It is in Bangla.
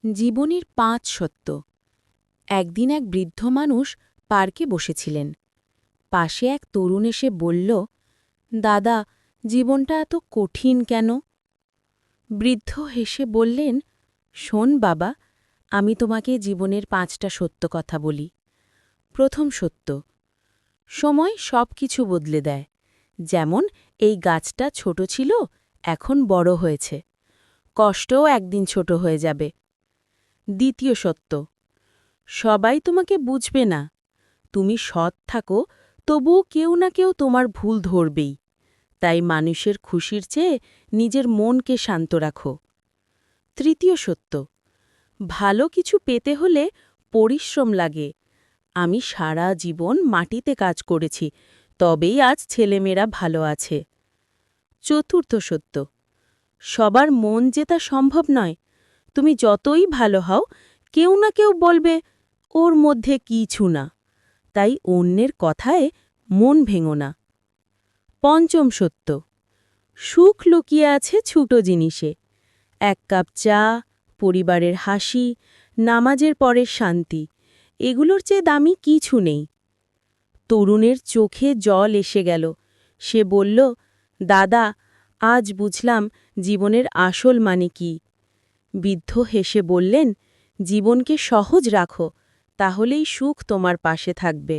জীবনের ৫ সত্য। একদিন এক বৃদ্ধ মানুষ পার্কে বসেছিলেন। পাশে এক তরুণ এসে বলল, দাদা, জীবনটা এত কঠিন কেন? বৃদ্ধ হেসে বললেন, শোন বাবা, আমি তোমাকে জীবনের ৫টা সত্য কথা বলি। প্রথম সত্য, সময় সব কিছু বদলে দেয়। যেমন এই গাছটা ছোট ছিল, এখন বড় হয়েছে। কষ্টও একদিন ছোট হয়ে যাবে। দ্বিতীয় সত্য, সবাই তোমাকে বুঝবে না। তুমি সৎ থাকো, তবুও কেউ না কেউ তোমার ভুল ধরবেই। তাই মানুষের খুশির চেয়ে নিজের মনকে শান্ত রাখো। তৃতীয় সত্য, ভালো কিছু পেতে হলে পরিশ্রম লাগে। আমি সারা জীবন মাটিতে কাজ করেছি, তবেই আজ ছেলেমেয়েরা ভালো আছে। চতুর্থ সত্য, সবার মন জেতা সম্ভব নয়। তুমি যতই ভালো হও, কেউ না কেউ বলবে, ওর মধ্যে কিছু না। তাই অন্যের কথায় মন ভেঙো না। পঞ্চম সত্য, সুখ লুকিয়ে আছে ছোট জিনিসে। এক কাপ চা, পরিবারের হাসি, নামাজের পরের শান্তি, এগুলোর চেয়ে দামি কিছু নেই। তরুণের চোখে জল এসে গেল। সে বলল, দাদা, আজ বুঝলাম জীবনের আসল মানে কি। বৃদ্ধ হেসে বললেন, জীবনকে সহজ রাখো, তাহলেই সুখ তোমার পাশে থাকবে।